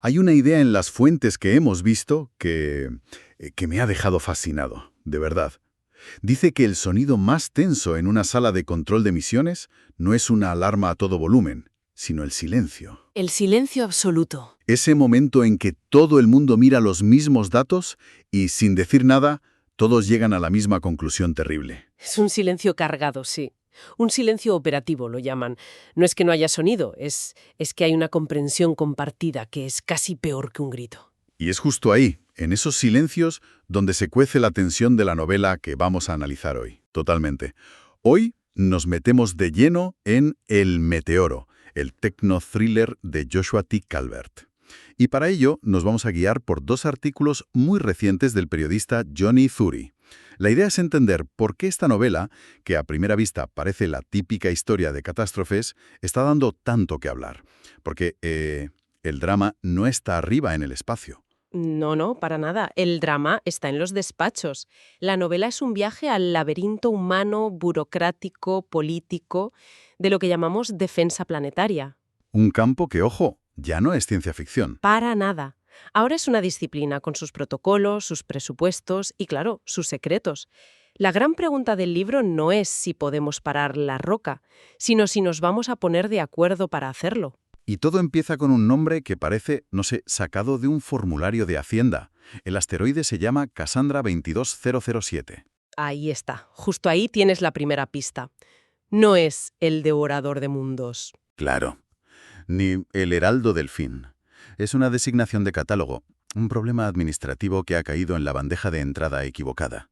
Hay una idea en las fuentes que hemos visto que me ha dejado fascinado, de verdad. Dice que el sonido más tenso en una sala de control de misiones no es una alarma a todo volumen, sino el silencio. El silencio absoluto. Ese momento en que todo el mundo mira los mismos datos y, sin decir nada, todos llegan a la misma conclusión terrible. Es un silencio cargado, sí. Un silencio operativo lo llaman. No es que no haya sonido, es que hay una comprensión compartida que es casi peor que un grito. Y es justo ahí, en esos silencios, donde se cuece la tensión de la novela que vamos a analizar hoy. Totalmente. Hoy nos metemos de lleno en El Meteoro, el techno-thriller de Joshua T. Calvert. Y para ello nos vamos a guiar por dos artículos muy recientes del periodista Johnny Thury. La idea es entender por qué esta novela, que a primera vista parece la típica historia de catástrofes, está dando tanto que hablar. Porque el drama no está arriba en el espacio. No, para nada. El drama está en los despachos. La novela es un viaje al laberinto humano, burocrático, político, de lo que llamamos defensa planetaria. Un campo que, ojo, ya no es ciencia ficción. Para nada. Ahora es una disciplina con sus protocolos, sus presupuestos y, claro, sus secretos. La gran pregunta del libro no es si podemos parar la roca, sino si nos vamos a poner de acuerdo para hacerlo. Y todo empieza con un nombre que parece, no sé, sacado de un formulario de Hacienda. El asteroide se llama Cassandra 22007. Ahí está, justo ahí tienes la primera pista. No es el devorador de mundos. Claro. Ni el Heraldo del Fin. Es una designación de catálogo, un problema administrativo que ha caído en la bandeja de entrada equivocada.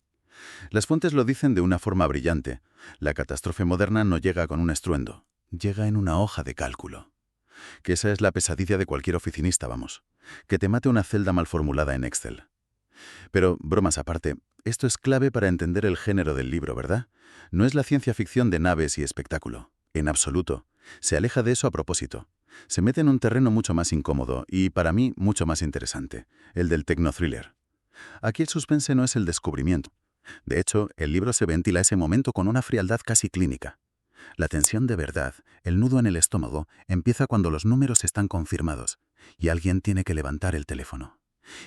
Las fuentes lo dicen de una forma brillante. La catástrofe moderna no llega con un estruendo, llega en una hoja de cálculo. Que esa es la pesadilla de cualquier oficinista, vamos. Que te mate una celda mal formulada en Excel. Pero, bromas aparte, esto es clave para entender el género del libro, ¿verdad? No es la ciencia ficción de naves y espectáculo. En absoluto. Se aleja de eso a propósito. Se mete en un terreno mucho más incómodo y, para mí, mucho más interesante, el del techno-thriller. Aquí el suspense no es el descubrimiento. De hecho, el libro se ventila ese momento con una frialdad casi clínica. La tensión de verdad, el nudo en el estómago, empieza cuando los números están confirmados y alguien tiene que levantar el teléfono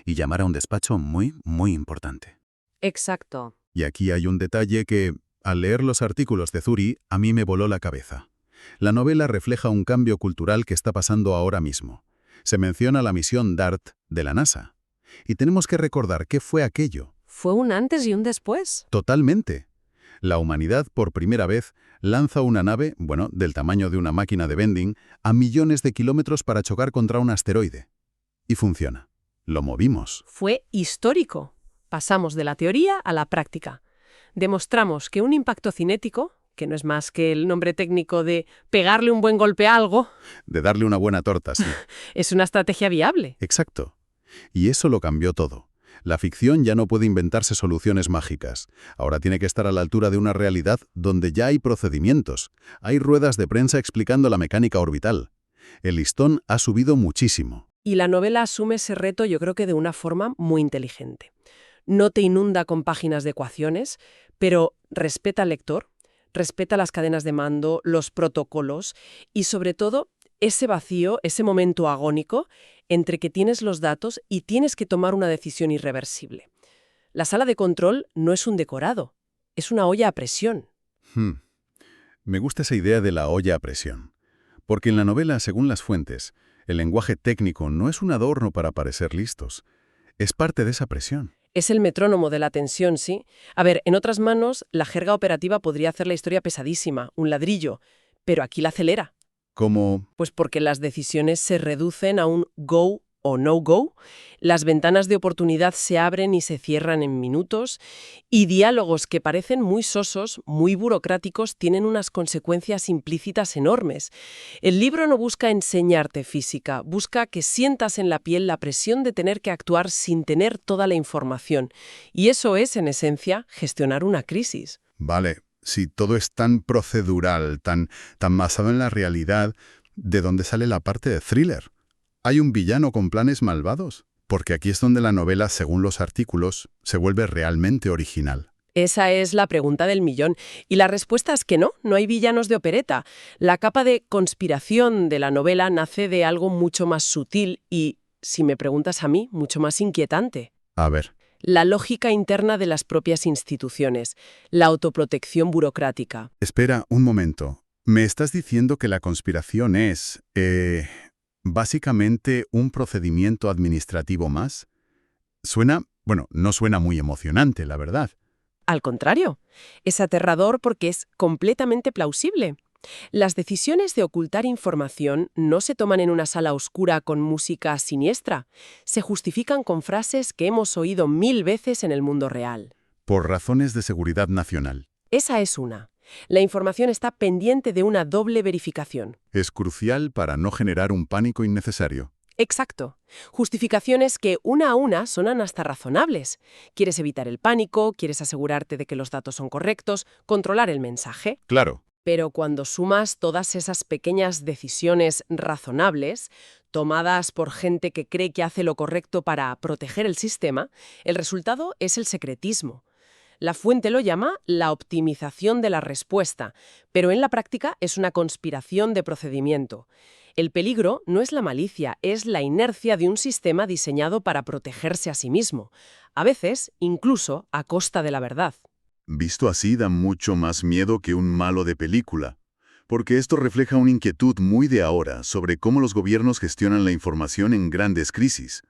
y llamar a un despacho muy, muy importante. Exacto. Y aquí hay un detalle que, al leer los artículos de Thury, a mí me voló la cabeza. La novela refleja un cambio cultural que está pasando ahora mismo. Se menciona la misión DART de la NASA. Y tenemos que recordar qué fue aquello. Fue un antes y un después. Totalmente. La humanidad, por primera vez, lanza una nave, del tamaño de una máquina de vending, a millones de kilómetros para chocar contra un asteroide. Y funciona. Lo movimos. Fue histórico. Pasamos de la teoría a la práctica. Demostramos que un impacto cinético, que no es más que el nombre técnico de pegarle un buen golpe a algo, De darle una buena torta, sí. es una estrategia viable. Exacto. Y eso lo cambió todo. La ficción ya no puede inventarse soluciones mágicas. Ahora tiene que estar a la altura de una realidad donde ya hay procedimientos. Hay ruedas de prensa explicando la mecánica orbital. El listón ha subido muchísimo. Y la novela asume ese reto, yo creo que de una forma muy inteligente. No te inunda con páginas de ecuaciones, pero respeta al lector, respeta las cadenas de mando, los protocolos y, sobre todo, ese vacío, ese momento agónico entre que tienes los datos y tienes que tomar una decisión irreversible. La sala de control no es un decorado, es una olla a presión. Me gusta esa idea de la olla a presión. Porque en la novela, según las fuentes, el lenguaje técnico no es un adorno para parecer listos. Es parte de esa presión. Es el metrónomo de la tensión, ¿sí? A ver, en otras manos, la jerga operativa podría hacer la historia pesadísima, un ladrillo, pero aquí la acelera. Como... Pues porque las decisiones se reducen a un go o no go, las ventanas de oportunidad se abren y se cierran en minutos, y diálogos que parecen muy sosos, muy burocráticos, tienen unas consecuencias implícitas enormes. El libro no busca enseñarte física, busca que sientas en la piel la presión de tener que actuar sin tener toda la información. Y eso es, en esencia, gestionar una crisis. Vale, si todo es tan procedural, tan basado en la realidad, ¿de dónde sale la parte de thriller? ¿Hay un villano con planes malvados? Porque aquí es donde la novela, según los artículos, se vuelve realmente original. Esa es la pregunta del millón. Y la respuesta es que no hay villanos de opereta. La capa de conspiración de la novela nace de algo mucho más sutil y si me preguntas a mí, mucho más inquietante. A ver. La lógica interna de las propias instituciones, la autoprotección burocrática. Espera un momento. ¿Me estás diciendo que la conspiración es, básicamente un procedimiento administrativo más? No suena muy emocionante, la verdad. Al contrario, es aterrador porque es completamente plausible. Las decisiones de ocultar información no se toman en una sala oscura con música siniestra, se justifican con frases que hemos oído 1000 veces en el mundo real. Por razones de seguridad nacional. Esa es una. La información está pendiente de una doble verificación. Es crucial para no generar un pánico innecesario. Exacto. Justificaciones que una a una sonan hasta razonables. Quieres evitar el pánico, quieres asegurarte de que los datos son correctos, controlar el mensaje. Claro. Pero cuando sumas todas esas pequeñas decisiones razonables, tomadas por gente que cree que hace lo correcto para proteger el sistema, el resultado es el secretismo. La fuente lo llama la optimización de la respuesta, pero en la práctica es una conspiración de procedimiento. El peligro no es la malicia, es la inercia de un sistema diseñado para protegerse a sí mismo, a veces incluso a costa de la verdad. Visto así da mucho más miedo que un malo de película, porque esto refleja una inquietud muy de ahora sobre cómo los gobiernos gestionan la información en grandes crisis.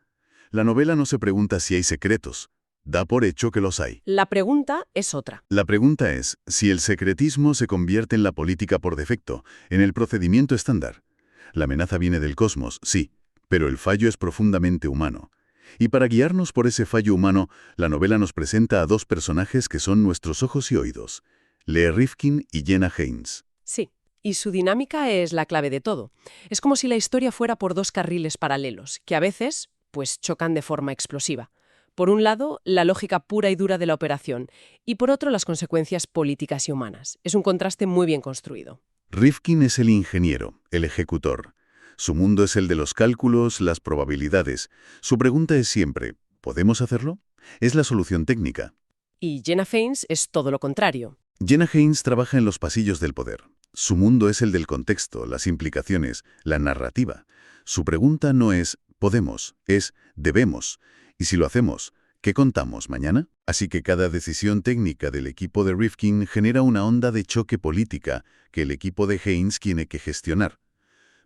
La novela no se pregunta si hay secretos, da por hecho que los hay. La pregunta es otra. La pregunta es si el secretismo se convierte en la política por defecto, en el procedimiento estándar. La amenaza viene del cosmos, sí, pero el fallo es profundamente humano. Y para guiarnos por ese fallo humano, la novela nos presenta a dos personajes que son nuestros ojos y oídos, Lee Rifkin y Jenna Haynes. Sí, y su dinámica es la clave de todo. Es como si la historia fuera por dos carriles paralelos, que a veces, pues, chocan de forma explosiva. Por un lado, la lógica pura y dura de la operación, y por otro, las consecuencias políticas y humanas. Es un contraste muy bien construido. Rifkin es el ingeniero, el ejecutor. Su mundo es el de los cálculos, las probabilidades. Su pregunta es siempre, ¿podemos hacerlo? Es la solución técnica. Y Jenna Haynes es todo lo contrario. Jenna Haynes trabaja en los pasillos del poder. Su mundo es el del contexto, las implicaciones, la narrativa. Su pregunta no es ¿podemos?, es ¿debemos? Y si lo hacemos, ¿qué contamos mañana? Así que cada decisión técnica del equipo de Rifkin genera una onda de choque política que el equipo de Haynes tiene que gestionar.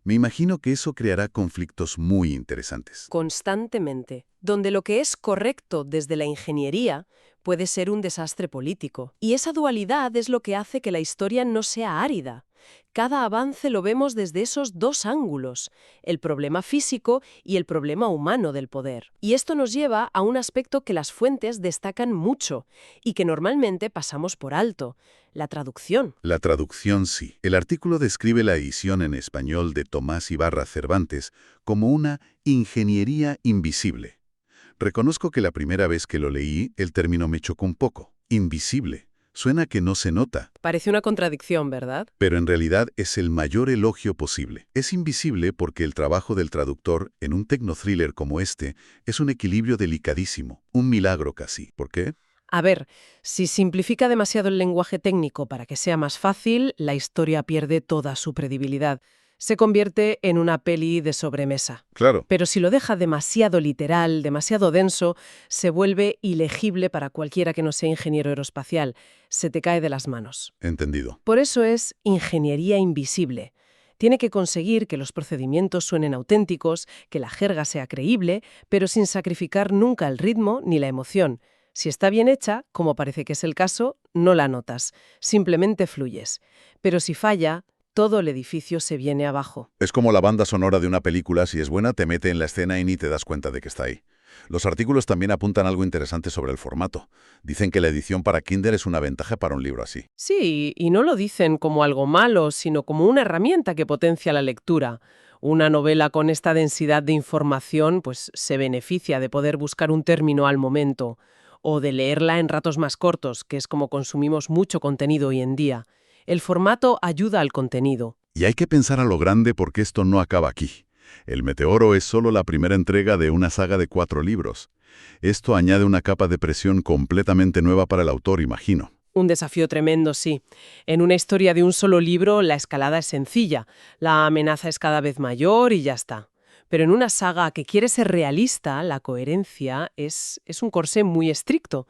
Me imagino que eso creará conflictos muy interesantes. Constantemente, donde lo que es correcto desde la ingeniería puede ser un desastre político. Y esa dualidad es lo que hace que la historia no sea árida. Cada avance lo vemos desde esos dos ángulos, el problema físico y el problema humano del poder. Y esto nos lleva a un aspecto que las fuentes destacan mucho y que normalmente pasamos por alto: la traducción. La traducción sí. El artículo describe la edición en español de Tomás Ibarra Cervantes como una ingeniería invisible. Reconozco que la primera vez que lo leí, el término me chocó un poco. Invisible. Suena que no se nota. Parece una contradicción, ¿verdad? Pero en realidad es el mayor elogio posible. Es invisible porque el trabajo del traductor en un tecnothriller como este es un equilibrio delicadísimo, un milagro casi. ¿Por qué? A ver, si simplifica demasiado el lenguaje técnico para que sea más fácil, la historia pierde toda su credibilidad. Se convierte en una peli de sobremesa. Claro. Pero si lo deja demasiado literal, demasiado denso, se vuelve ilegible para cualquiera que no sea ingeniero aeroespacial. Se te cae de las manos. Entendido. Por eso es ingeniería invisible. Tiene que conseguir que los procedimientos suenen auténticos, que la jerga sea creíble, pero sin sacrificar nunca el ritmo ni la emoción. Si está bien hecha, como parece que es el caso, no la notas, simplemente fluyes. Pero si falla, todo el edificio se viene abajo. Es como la banda sonora de una película, si es buena, te mete en la escena y ni te das cuenta de que está ahí. Los artículos también apuntan algo interesante sobre el formato. Dicen que la edición para Kindle es una ventaja para un libro así. Sí, y no lo dicen como algo malo, sino como una herramienta que potencia la lectura. Una novela con esta densidad de información, pues se beneficia de poder buscar un término al momento, o de leerla en ratos más cortos, que es como consumimos mucho contenido hoy en día. El formato ayuda al contenido. Y hay que pensar a lo grande porque esto no acaba aquí. El Meteoro es solo la primera entrega de una saga de 4 libros. Esto añade una capa de presión completamente nueva para el autor, imagino. Un desafío tremendo, sí. En una historia de un solo libro, la escalada es sencilla. La amenaza es cada vez mayor y ya está. Pero en una saga que quiere ser realista, la coherencia es un corsé muy estricto.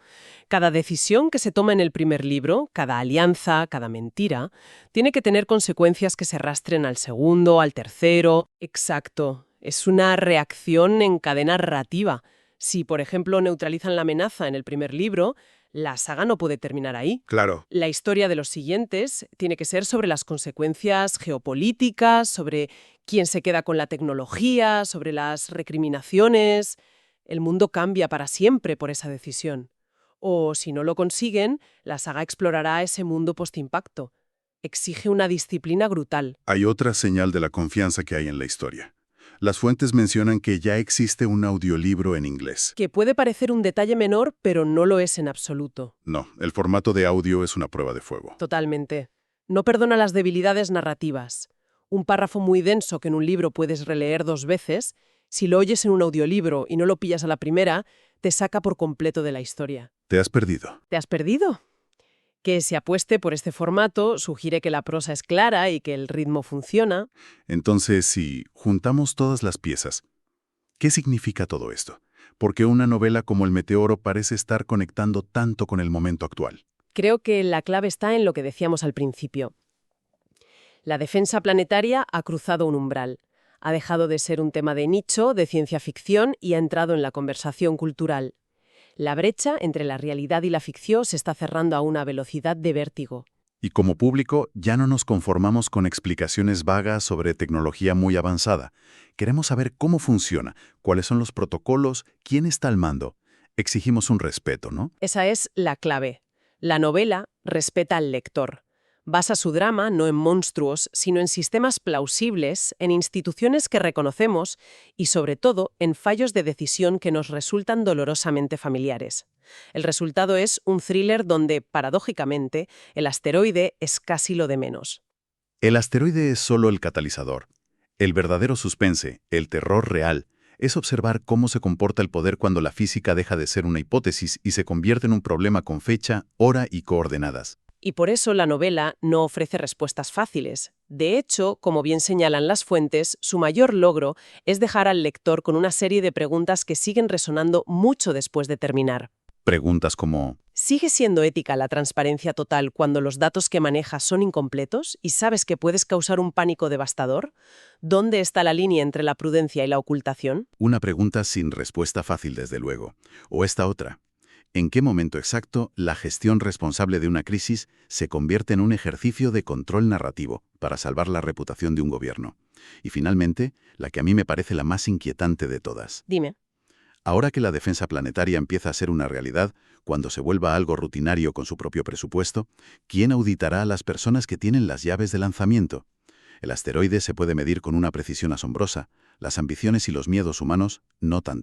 Cada decisión que se toma en el primer libro, cada alianza, cada mentira, tiene que tener consecuencias que se rastren al segundo, al tercero. Exacto. Es una reacción en cadena narrativa. Si, por ejemplo, neutralizan la amenaza en el primer libro, la saga no puede terminar ahí. Claro. La historia de los siguientes tiene que ser sobre las consecuencias geopolíticas, sobre quién se queda con la tecnología, sobre las recriminaciones. El mundo cambia para siempre por esa decisión. O, si no lo consiguen, la saga explorará ese mundo postimpacto. Exige una disciplina brutal. Hay otra señal de la confianza que hay en la historia. Las fuentes mencionan que ya existe un audiolibro en inglés. Que puede parecer un detalle menor, pero no lo es en absoluto. No, el formato de audio es una prueba de fuego. Totalmente. No perdona las debilidades narrativas. Un párrafo muy denso que en un libro puedes releer 2 veces, si lo oyes en un audiolibro y no lo pillas a la primera, te saca por completo de la historia. Te has perdido. ¿Te has perdido? Que se apueste por este formato sugiere que la prosa es clara y que el ritmo funciona. Entonces, si juntamos todas las piezas, ¿qué significa todo esto? ¿Por qué una novela como El Meteoro parece estar conectando tanto con el momento actual? Creo que la clave está en lo que decíamos al principio. La defensa planetaria ha cruzado un umbral. Ha dejado de ser un tema de nicho, de ciencia ficción, y ha entrado en la conversación cultural. La brecha entre la realidad y la ficción se está cerrando a una velocidad de vértigo. Y como público, ya no nos conformamos con explicaciones vagas sobre tecnología muy avanzada. Queremos saber cómo funciona, cuáles son los protocolos, quién está al mando. Exigimos un respeto, ¿no? Esa es la clave. La novela respeta al lector. Basa su drama no en monstruos, sino en sistemas plausibles, en instituciones que reconocemos y, sobre todo, en fallos de decisión que nos resultan dolorosamente familiares. El resultado es un thriller donde, paradójicamente, el asteroide es casi lo de menos. El asteroide es solo el catalizador. El verdadero suspense, el terror real, es observar cómo se comporta el poder cuando la física deja de ser una hipótesis y se convierte en un problema con fecha, hora y coordenadas. Y por eso la novela no ofrece respuestas fáciles. De hecho, como bien señalan las fuentes, su mayor logro es dejar al lector con una serie de preguntas que siguen resonando mucho después de terminar. Preguntas como: ¿sigue siendo ética la transparencia total cuando los datos que manejas son incompletos y sabes que puedes causar un pánico devastador? ¿Dónde está la línea entre la prudencia y la ocultación? una pregunta sin respuesta fácil, desde luego. O esta otra: ¿en qué momento exacto la gestión responsable de una crisis se convierte en un ejercicio de control narrativo para salvar la reputación de un gobierno? Y finalmente, la que a mí me parece la más inquietante de todas. Dime. Ahora que la defensa planetaria empieza a ser una realidad, cuando se vuelva algo rutinario con su propio presupuesto, ¿quién auditará a las personas que tienen las llaves de lanzamiento? El asteroide se puede medir con una precisión asombrosa, las ambiciones y los miedos humanos no tanto.